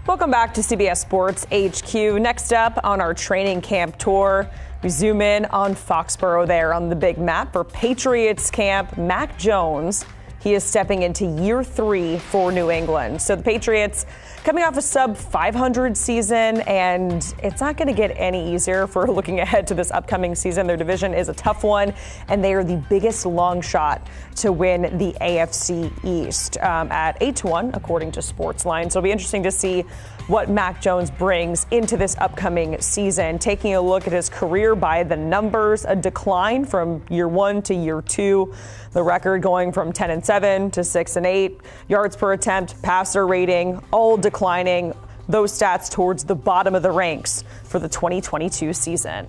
Welcome back to CBS Sports HQ. Next up on our training camp tour, we zoom in on Foxborough there on the big map for Patriots camp. Mac Jones, he is stepping into year 3 for New England. So the Patriots coming off a sub-500 season, and it's not going to get any easier for looking ahead to this upcoming season. Their division is a tough one, and they are the biggest long shot to win the AFC East at 8-1, according to Sportsline. So it'll be interesting to see what Mac Jones brings into this upcoming season. Taking a look at his career by the numbers, a decline from year 1 to year 2. The record going from 10-7 to 6-8. Yards per attempt, passer rating, all declining. Those stats towards the bottom of the ranks for the 2022 season.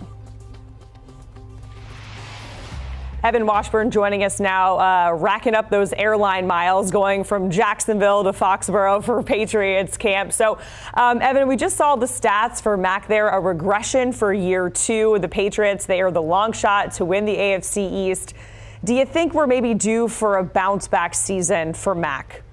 Evan Washburn joining us now, racking up those airline miles going from Jacksonville to Foxborough for Patriots camp. So, Evan, we just saw the stats for Mac there, a regression for year 2. The Patriots, they are the long shot to win the AFC East. Do you think we're maybe due for a bounce-back season for Mac?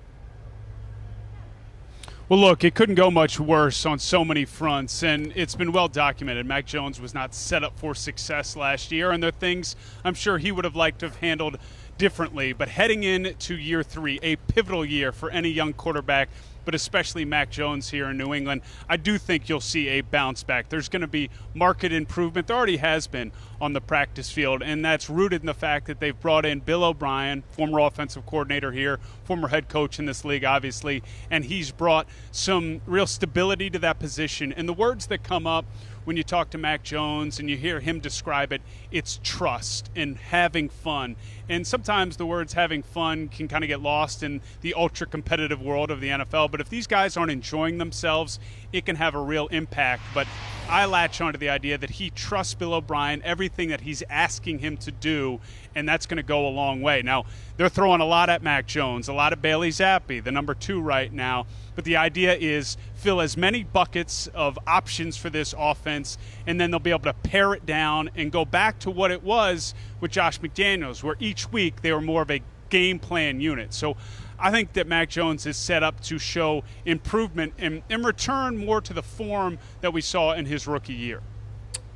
Well, look, it couldn't go much worse on so many fronts, and it's been well documented. Mac Jones was not set up for success last year, and there are things I'm sure he would have liked to have handled differently. But heading into year 3, a pivotal year for any young quarterback, but especially Mac Jones here in New England, I do think you'll see a bounce back. There's going to be market improvement. There already has been on the practice field, and that's rooted in the fact that they've brought in Bill O'Brien, former offensive coordinator here, former head coach in this league, obviously, and he's brought some real stability to that position. And the words that come up when you talk to Mac Jones and you hear him describe it, it's trust and having fun. And sometimes the words having fun can kind of get lost in the ultra-competitive world of the NFL. But if these guys aren't enjoying themselves, it can have a real impact. But I latch onto the idea that he trusts Bill O'Brien, everything that he's asking him to do, and that's going to go a long way. Now, they're throwing a lot at Mac Jones, a lot at Bailey Zappi, the number 2 right now. But the idea is fill as many buckets of options for this offense, and then they'll be able to pare it down and go back to what it was with Josh McDaniels, where each week they were more of a game plan unit. So I think that Mac Jones is set up to show improvement and return more to the form that we saw in his rookie year.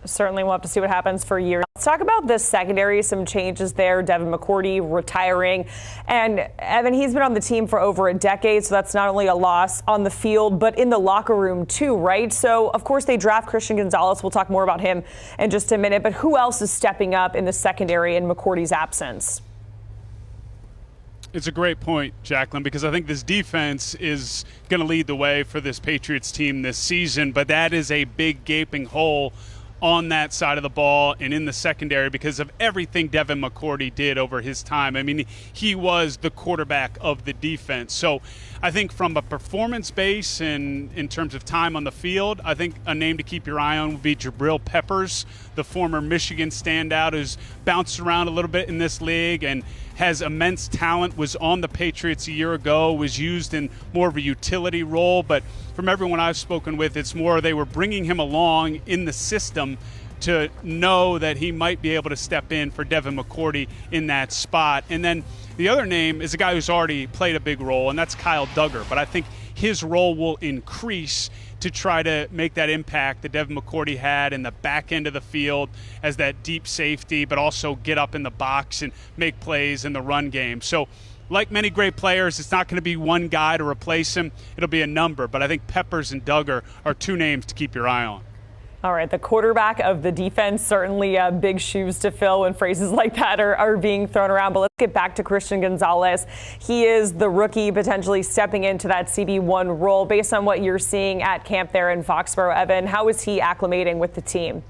Certainly we'll have to see what happens for a year. Let's talk about the secondary, some changes there. Devin McCourty retiring. And Evan, he's been on the team for over a decade, so that's not only a loss on the field, but in the locker room too, right? So, of course, they draft Christian Gonzalez. We'll talk more about him in just a minute. But who else is stepping up in the secondary in McCourty's absence? It's a great point, Jacqueline, because I think this defense is going to lead the way for this Patriots team this season, but that is a big gaping hole on that side of the ball and in the secondary because of everything Devin McCourty did over his time. I mean, he was the quarterback of the defense. So I think from a performance base and in terms of time on the field, I think a name to keep your eye on would be Jabril Peppers, the former Michigan standout who's bounced around a little bit in this league and has immense talent, was on the Patriots a year ago, was used in more of a utility role. But from everyone I've spoken with, it's more they were bringing him along in the system to know that he might be able to step in for Devin McCourty in that spot. And then the other name is a guy who's already played a big role, and that's Kyle Duggar. But I think his role will increase to try to make that impact that Devin McCourty had in the back end of the field as that deep safety, but also get up in the box and make plays in the run game. So like many great players, it's not going to be one guy to replace him. It'll be a number. But I think Peppers and Duggar are 2 names to keep your eye on. All right, the quarterback of the defense, certainly big shoes to fill when phrases like that are being thrown around. But let's get back to Christian Gonzalez. He is the rookie potentially stepping into that CB1 role. Based on what you're seeing at camp there in Foxborough, Evan, how is he acclimating with the team?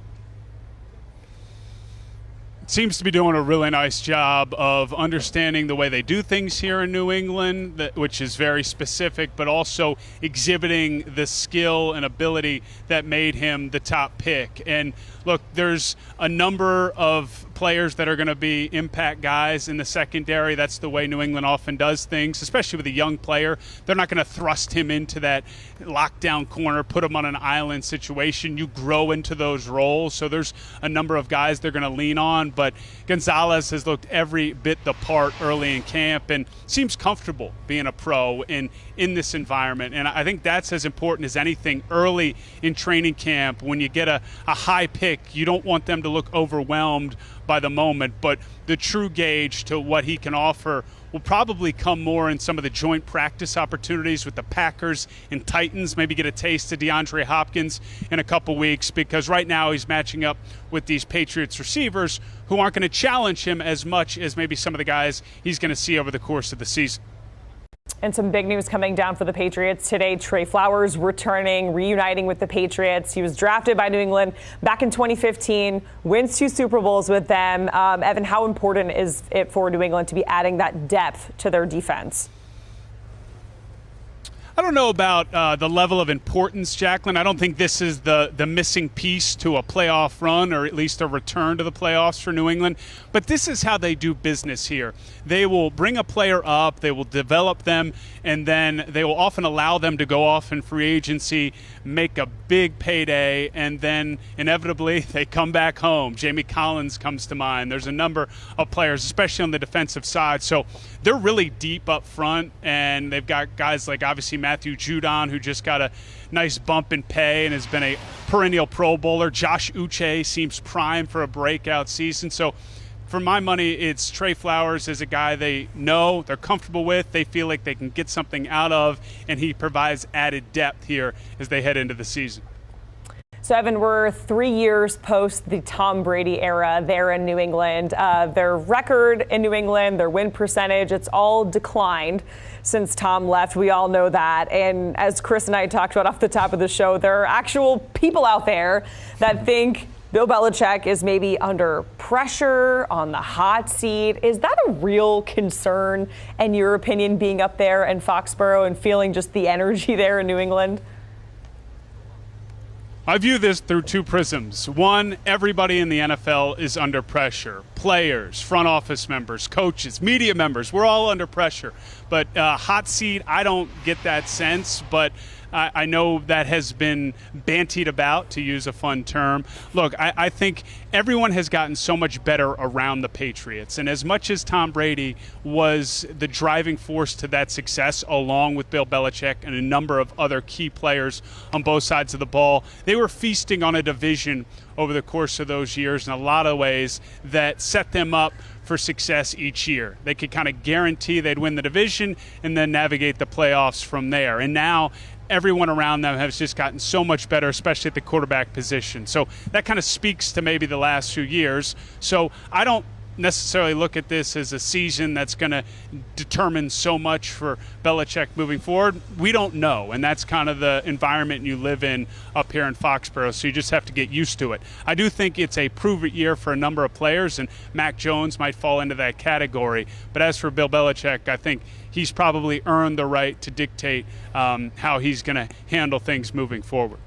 Seems to be doing a really nice job of understanding the way they do things here in New England, which is very specific, but also exhibiting the skill and ability that made him the top pick. And look, there's a number of players that are going to be impact guys in the secondary. That's the way New England often does things, especially with a young player. They're not going to thrust him into that lockdown corner, put him on an island situation. You grow into those roles. So there's a number of guys they're going to lean on. But Gonzalez has looked every bit the part early in camp and seems comfortable being a pro in this environment. And I think that's as important as anything early in training camp. When you get a high pick, you don't want them to look overwhelmed by the moment, but the true gauge to what he can offer will probably come more in some of the joint practice opportunities with the Packers and Titans. Maybe get a taste of DeAndre Hopkins in a couple weeks, because right now he's matching up with these Patriots receivers who aren't going to challenge him as much as maybe some of the guys he's going to see over the course of the season. And some big news coming down for the Patriots today. Trey Flowers returning, reuniting with the Patriots. He was drafted by New England back in 2015, wins 2 Super Bowls with them. Evan, how important is it for New England to be adding that depth to their defense? I don't know about the level of importance, Jacqueline. I don't think this is the missing piece to a playoff run, or at least a return to the playoffs for New England. But this is how they do business here. They will bring a player up, they will develop them, and then they will often allow them to go off in free agency, make a big payday, and then inevitably they come back home. Jamie Collins comes to mind. There's a number of players, especially on the defensive side. So they're really deep up front, and they've got guys like obviously Matthew Judon, who just got a nice bump in pay and has been a perennial Pro Bowler. Josh Uche seems primed for a breakout season. So for my money, it's Trey Flowers is a guy they know, they're comfortable with, they feel like they can get something out of, and he provides added depth here as they head into the season. So, Evan, we're 3 years post the Tom Brady era there in New England. Their record in New England, their win percentage, it's all declined since Tom left. We all know that. And as Chris and I talked about off the top of the show, there are actual people out there that think Bill Belichick is maybe under pressure, on the hot seat. Is that a real concern, in your opinion, being up there in Foxborough and feeling just the energy there in New England? I view this through 2 prisms. One, everybody in the NFL is under pressure. Players, front office members, coaches, media members, we're all under pressure. But hot seat, I don't get that sense, but I know that has been bantied about, to use a fun term. Look, I think everyone has gotten so much better around the Patriots. And as much as Tom Brady was the driving force to that success, along with Bill Belichick and a number of other key players on both sides of the ball, they were feasting on a division over the course of those years in a lot of ways that set them up for success each year. They could kind of guarantee they'd win the division and then navigate the playoffs from there. And now everyone around them has just gotten so much better, especially at the quarterback position. So that kind of speaks to maybe the last few years. So I don't necessarily look at this as a season that's going to determine so much for Belichick moving forward. We don't know, and that's kind of the environment you live in up here in Foxborough, so you just have to get used to it. I do think it's a prove-it year for a number of players, and Mac Jones might fall into that category. But as for Bill Belichick, I think he's probably earned the right to dictate how he's going to handle things moving forward.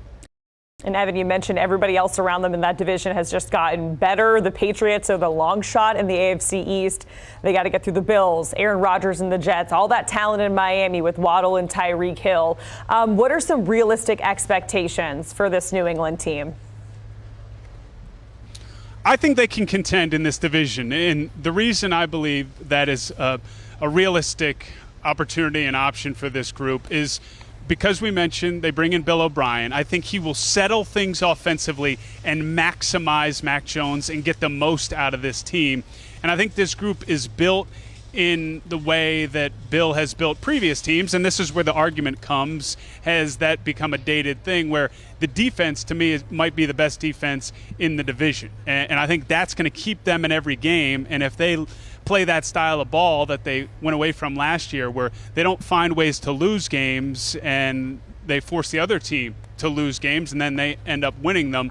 And Evan, you mentioned everybody else around them in that division has just gotten better. The Patriots are the long shot in the AFC East. They got to get through the Bills, Aaron Rodgers and the Jets, all that talent in Miami with Waddle and Tyreek Hill. What are some realistic expectations for this New England team? I think they can contend in this division. And the reason I believe that is a realistic opportunity and option for this group is because we mentioned they bring in Bill O'Brien. I think he will settle things offensively and maximize Mac Jones and get the most out of this team. And I think this group is built in the way that Bill has built previous teams, and this is where the argument comes. Has that become a dated thing where the defense, to me, might be the best defense in the division? And I think that's going to keep them in every game. And if they play that style of ball that they went away from last year, where they don't find ways to lose games and they force the other team to lose games, and then they end up winning them,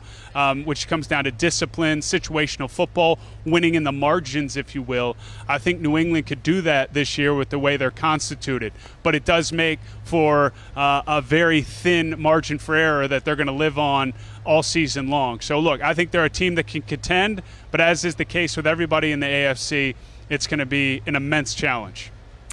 which comes down to discipline, situational football, winning in the margins, if you will. I think New England could do that this year with the way they're constituted, but it does make for a very thin margin for error that they're going to live on all season long. So, look, I think they're a team that can contend, but as is the case with everybody in the AFC, it's going to be an immense challenge.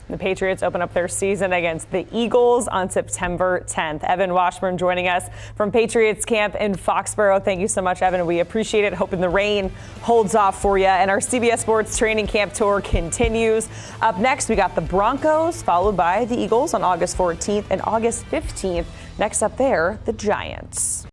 The Patriots open up their season against the Eagles on September 10th. Evan Washburn joining us from Patriots camp in Foxborough. Thank you so much, Evan. We appreciate it. Hoping the rain holds off for you. And our CBS Sports training camp tour continues. Up next, we got the Broncos, followed by the Eagles on August 14th and August 15th. Next up there, the Giants.